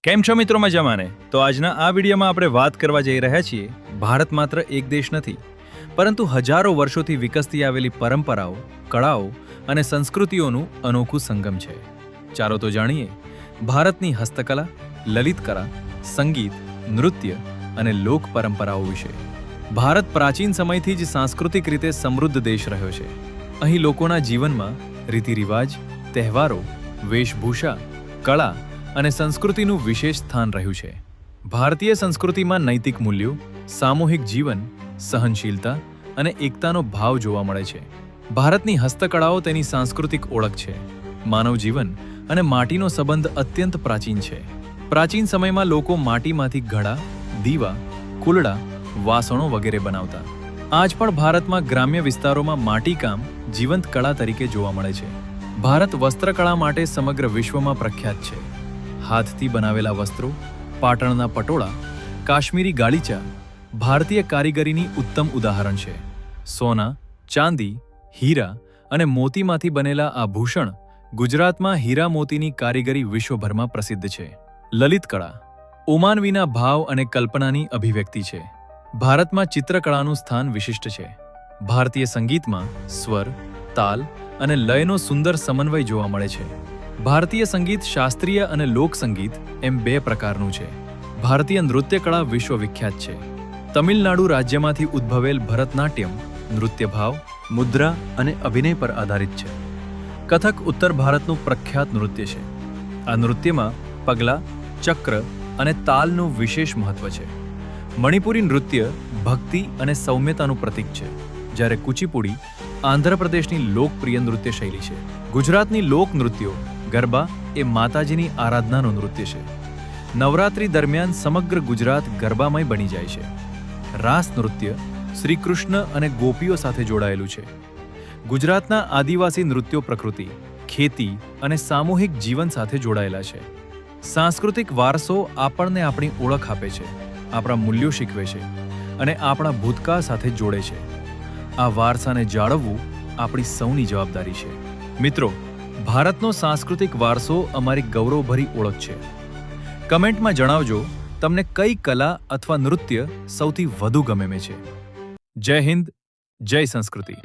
કેમ છો મિત્રો, મજામાં ને? તો આજના આ વિડીયોમાં આપણે વાત કરવા જઈ રહ્યા છીએ ભારત માત્ર એક દેશ નથી, પરંતુ હજારો વર્ષોથી વિકસતી આવેલી પરંપરાઓ, કળાઓ અને સંસ્કૃતિઓનું અનોખું સંગમ છે. ચાલો તો જાણીએ ભારતની હસ્તકલા, લલિત કળા, સંગીત, નૃત્ય અને લોક પરંપરાઓ વિશે. ભારત પ્રાચીન સમયથી જ સાંસ્કૃતિક રીતે સમૃદ્ધ દેશ રહ્યો છે. અહીં લોકોના જીવનમાં રીતિરિવાજ, તહેવારો, વેશભૂષા, કળા અને સંસ્કૃતિનું વિશેષ સ્થાન રહ્યું છે. ભારતીય સંસ્કૃતિમાં નૈતિક મૂલ્યો, સામૂહિક જીવન, સહનશીલતા અને એકતાનો ભાવ જોવા મળે છે. ભારતની હસ્તકળાઓ તેની સાંસ્કૃતિક ઓળખ છે. માનવ જીવન અને માટીનો સંબંધ અત્યંત પ્રાચીન છે. પ્રાચીન સમયમાં લોકો માટીમાંથી ઘડા, દીવા, કુલડા, વાસણો વગેરે બનાવતા. આજ પણ ભારતમાં ગ્રામ્ય વિસ્તારોમાં માટીકામ જીવંત કળા તરીકે જોવા મળે છે. ભારત વસ્ત્રકળા માટે સમગ્ર વિશ્વમાં પ્રખ્યાત છે. હાથથી બનાવેલા વસ્ત્રો, પાટણના પટોળા, કાશ્મીરી ગાલીચા ભારતીય કારીગરીની ઉત્તમ ઉદાહરણ છે. સોના, ચાંદી, હીરા અને મોતીમાંથી બનેલા આભૂષણ ગુજરાતમાં હીરા મોતીની કારીગરી વિશ્વભરમાં પ્રસિદ્ધ છે. લલિત કળા ઓમાન વિના ભાવ અને કલ્પનાની અભિવ્યક્તિ છે. ભારતમાં ચિત્રકળાનું સ્થાન વિશિષ્ટ છે. ભારતીય સંગીતમાં સ્વર, તાલ અને લયનો સુંદર સમન્વય જોવા મળે છે. ભારતીય સંગીત શાસ્ત્રીય અને લોક સંગીત એમ બે પ્રકારનું છે. ભારતીય નૃત્ય કળા વિશ્વવિખ્યાત છે. તમિલનાડુ રાજ્યમાંથી ઉદ્ભવેલ ભરતનાટ્યમ નૃત્ય ભાવ, મુદ્રા અને અભિનય પર આધારિત છે. કથક ઉત્તર ભારતનું પ્રખ્યાત નૃત્ય છે. આ નૃત્યમાં પગલા, ચક્ર અને તાલનું વિશેષ મહત્વ છે. મણિપુરી નૃત્ય ભક્તિ અને સૌમ્યતાનું પ્રતીક છે, જ્યારે કુચીપુડી આંધ્રપ્રદેશની લોકપ્રિય નૃત્ય શૈલી છે. ગુજરાતની લોક નૃત્યો ગરબા એ માતાજીની આરાધનાનું નૃત્ય છે. નવરાત્રી દરમિયાન સમગ્ર ગુજરાત ગરબામય બની જાય છે. રાસ નૃત્ય શ્રી કૃષ્ણ અને ગોપીઓ સાથે જોડાયેલું છે. ગુજરાતના આદિવાસી નૃત્યો પ્રકૃતિ, ખેતી અને સામૂહિક જીવન સાથે જોડાયેલા છે. સાંસ્કૃતિક વારસો આપણને આપણી ઓળખ આપે છે, આપણા મૂલ્યો શીખવે છે અને આપણા ભૂતકાળ સાથે જોડે છે. આ વારસાને જાળવવું આપણી સૌની જવાબદારી છે. મિત્રો, ભારતનો સાંસ્કૃતિક વારસો અમારી ગૌરવભરી ઓળખ છે. કમેન્ટમાં જણાવજો તમને કઈ કલા અથવા નૃત્ય સૌથી વધુ ગમે છે. જય હિન્દ, જય સંસ્કૃતિ.